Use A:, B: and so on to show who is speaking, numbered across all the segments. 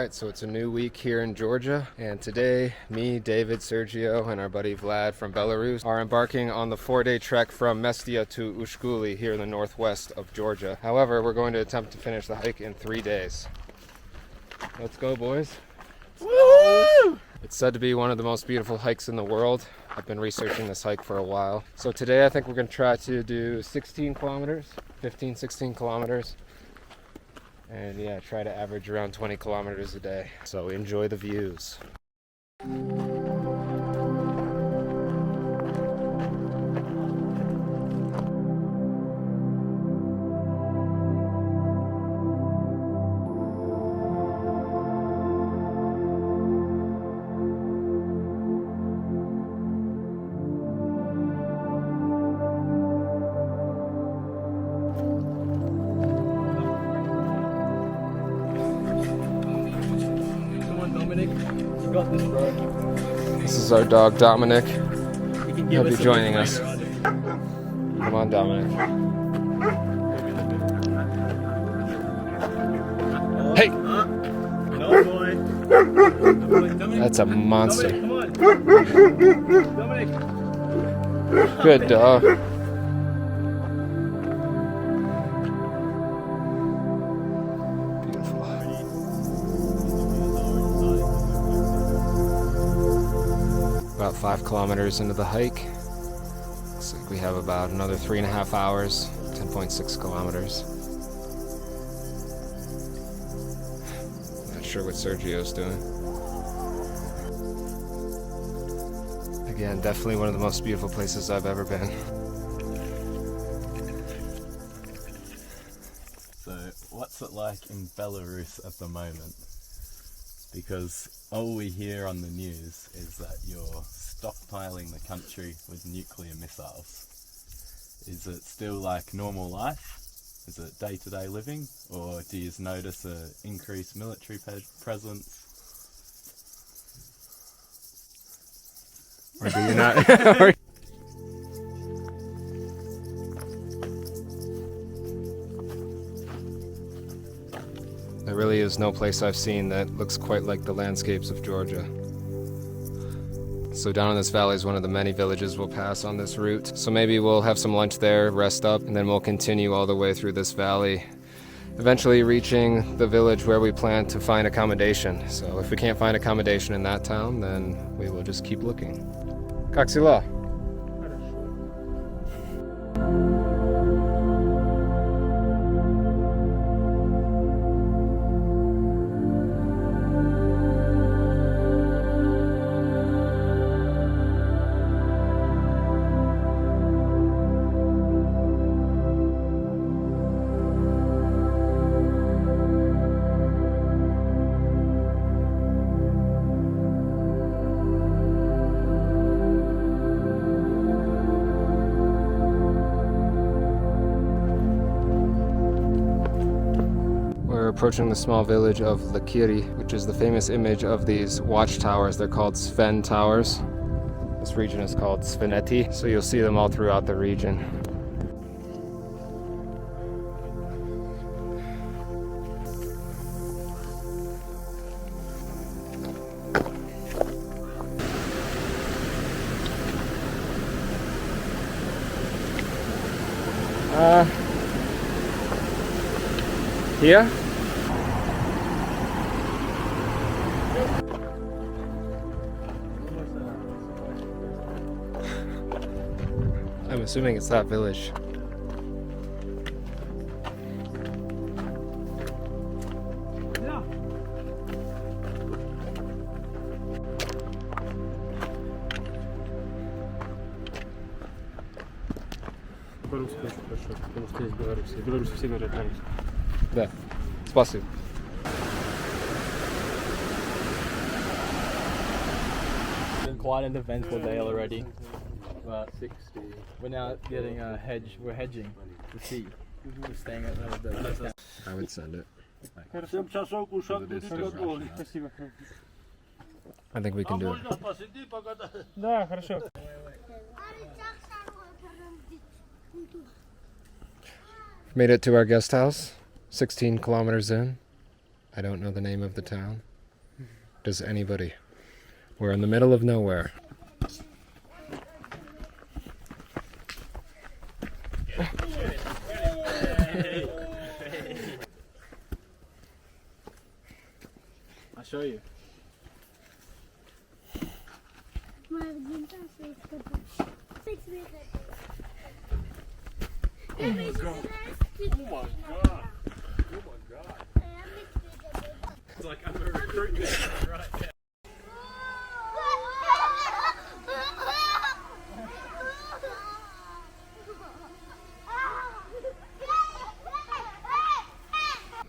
A: Alright, so it's a new week here in Georgia, and today, me, David, Sergio, and our buddy Vlad from Belarus are embarking on the 4-day trek from Mestia to Ushkuli here in the northwest of Georgia. However, we're going to attempt to finish the hike in 3 days. Let's go, boys. Woo! It's said to be one of the most beautiful hikes in the world. I've been researching this hike for a while. So today I think we're going to try to do 16 kilometers, 15, 16 kilometers. And yeah, try to average around 20 kilometers a day. So enjoy the views.
B: You got this, bro.
A: This is our dog Dominic. He'll be joining us. Come on, Dominic. Hey!
B: No, boy.
A: That's a monster.
B: Dominic, come on. Dominic.
A: Good dog. About 5 kilometers into the hike. Looks like we have about another 3.5 hours, 10.6 kilometers. Not sure what Sergio's doing. Again, definitely one of the most beautiful places I've ever been.
C: So, what's it like in Belarus at the moment? Because all we hear on the news is that you're stockpiling the country with nuclear missiles. Is it still like normal life? Is it day-to-day living? Or do you notice an increased military presence?
A: Or do you not? There really is no place I've seen that looks quite like the landscapes of Georgia. So down in this valley is one of the many villages we'll pass on this route. So maybe we'll have some lunch there, rest up, and then we'll continue all the way through this valley, eventually reaching the village where we plan to find accommodation. So if we can't find accommodation in that town, then we will just keep looking. Как дела? We're approaching the small village of Lakiri, which is the famous image of these watchtowers. They're called Sven Towers. This region is called Sveneti, so you'll see them all throughout the region. Here? I'm assuming it's that village.
D: По-русски очень хорошо, потому что есть Беларусь. В Беларуси все говорят по-русски.
A: Да. Спасибо.
B: Been quite an eventful day already. About 60. We're now getting a hedge. We're hedging the sea. We're staying at the
A: I would send it. I think we can do it.
D: Да, хорошо.
A: Made it to our guest house, 16 kilometers in. I don't know the name of the town. Does anybody? We're in the middle of nowhere.
B: I'll show you.
D: It's like I'm a recruit right now.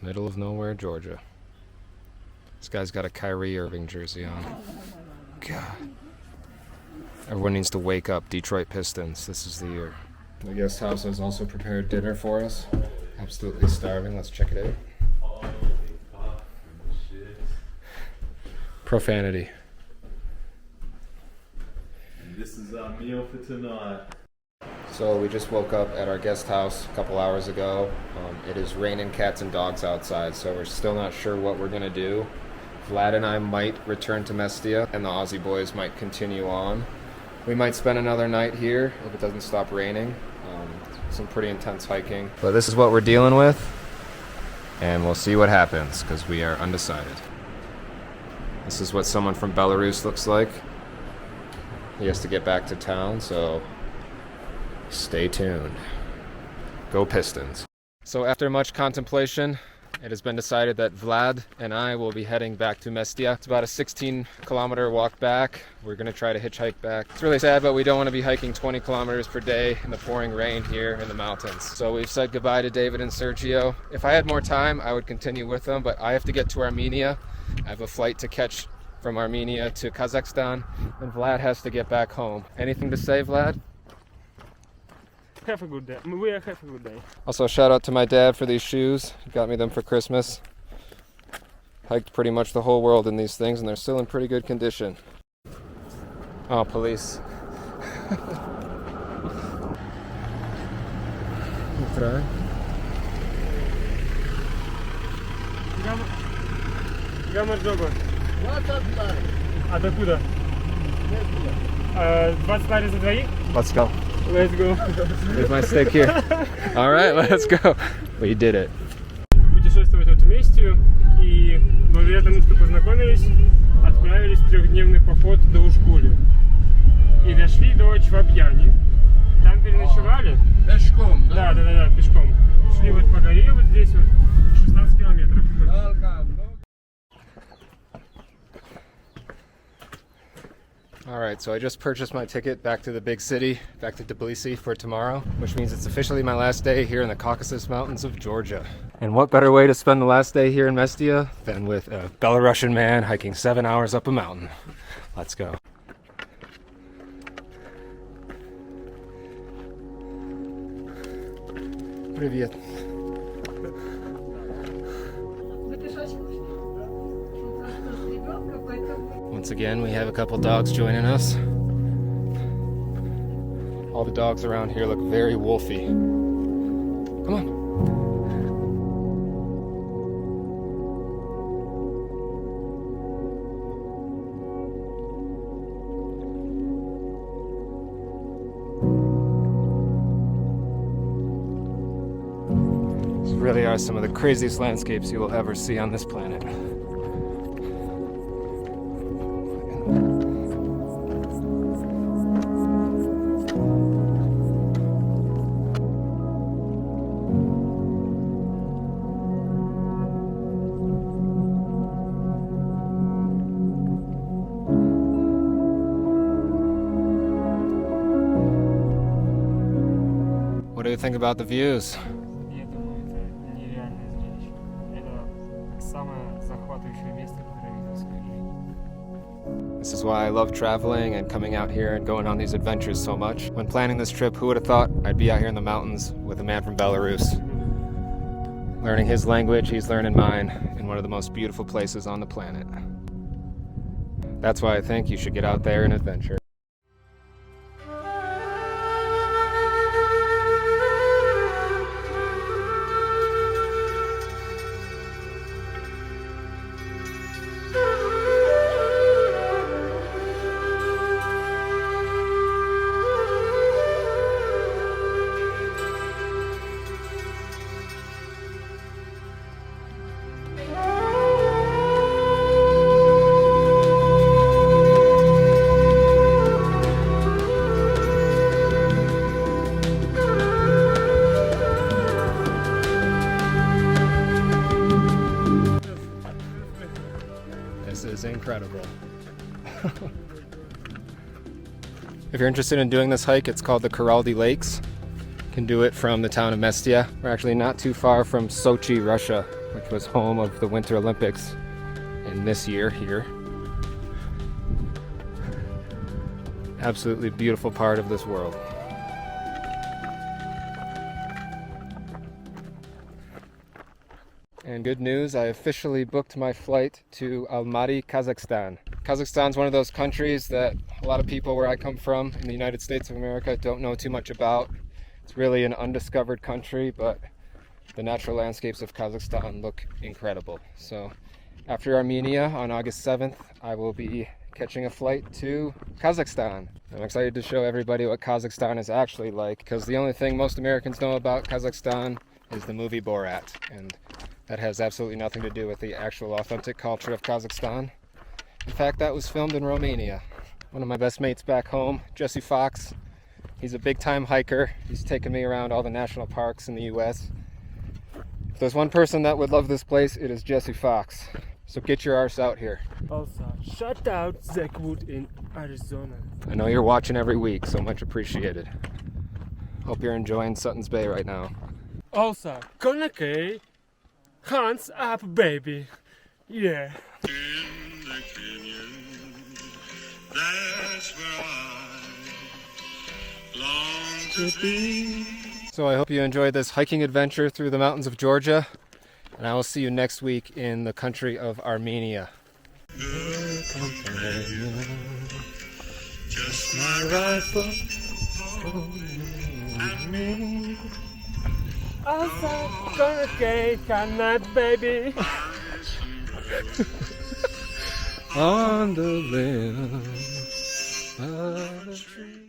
A: Middle of nowhere, Georgia. This guy's got a Kyrie Irving jersey on. God. Everyone needs to wake up, Detroit Pistons. This is the year. The guest house has also prepared dinner for us. Absolutely starving. Let's check it out. Profanity.
C: This is our meal for tonight.
A: So we just woke up at our guest house a couple hours ago. It is raining cats and dogs outside, so we're still not sure what we're gonna do. Vlad and I might return to Mestia, and the Aussie boys might continue on. We might spend another night here if it doesn't stop raining. Some pretty intense hiking. But this is what we're dealing with, and we'll see what happens, because we are undecided. This is what someone from Belarus looks like. He has to get back to town, so stay tuned. Go Pistons. So after much contemplation, it has been decided that Vlad and I will be heading back to Mestia. It's about a 16-kilometer walk back. We're going to try to hitchhike back. It's really sad, but we don't want to be hiking 20 kilometers per day in the pouring rain here in the mountains. So we've said goodbye to David and Sergio. If I had more time, I would continue with them, but I have to get to Armenia. I have a flight to catch from Armenia to Kazakhstan, and Vlad has to get back home. Anything to say, Vlad?
D: Have a good day. We have a good day.
A: Also, shout out to my dad for these shoes. He got me them for Christmas. Hiked pretty much the whole world in these things, and they're still in pretty good condition. Oh, police.
D: Гаммер Джогор. А докуда? 20 лари за двоих?
A: Let's go.
D: Let's go.
A: Leave my stick here. All right, let's go. We did it.
D: Путешествовать вот вместе, и благодаря тому, что познакомились, отправились в трехдневный поход до Ушкули. И дошли до Чвабьяни. Там переночевали.
C: Пешком,
D: Да, пешком. Шли вот по горе вот здесь вот 16 километров.
A: All right, so I just purchased my ticket back to the big city, back to Tbilisi for tomorrow, which means it's officially my last day here in the Caucasus Mountains of Georgia. And what better way to spend the last day here in Mestia than with a Belarusian man hiking 7 hours up a mountain. Let's go. Привет. Once again, we have a couple dogs joining us. All the dogs around here look very wolfy. Come on. These really are some of the craziest landscapes you will ever see on this planet. What do you think about the views?
D: Я думаю, это нереальное зрелище. Это самое захватывающее место, которое я видел в своей жизни.
A: This is why I love traveling and coming out here and going on these adventures so much. When planning this trip, who would have thought I'd be out here in the mountains with a man from Belarus? Learning his language, he's learning mine in one of the most beautiful places on the planet. That's why I think you should get out there and adventure. If you're interested in doing this hike, it's called the Kuraldy Lakes. You can do it from the town of Mestia. We're actually not too far from Sochi, Russia, which was home of the Winter Olympics in this year here. Absolutely beautiful part of this world. And good news, I officially booked my flight to Almaty, Kazakhstan. Kazakhstan's one of those countries that a lot of people where I come from in the United States of America don't know too much about. It's really an undiscovered country, but the natural landscapes of Kazakhstan look incredible. So after Armenia on August 7th, I will be catching a flight to Kazakhstan. I'm excited to show everybody what Kazakhstan is actually like, because the only thing most Americans know about Kazakhstan is the movie Borat, and that has absolutely nothing to do with the actual authentic culture of Kazakhstan. In fact, that was filmed in Romania. One of my best mates back home, Jesse Fox, he's a big time hiker. He's taken me around all the national parks in the US. If there's one person that would love this place, it is Jesse Fox. So get your arse out here.
D: Also, shout out Zach Wood in Arizona.
A: I know you're watching every week, so much appreciated. Hope you're enjoying Sutton's Bay right now.
D: Also, Konakay, hands up, baby. Yeah.
E: In the canyon, that's where I long to be.
A: So I hope you enjoyed this hiking adventure through the mountains of Georgia, and I will see you next week in the country of Armenia.
E: Just my rifle.
D: Also, Konakay, can night, baby.
A: On the limb of a tree.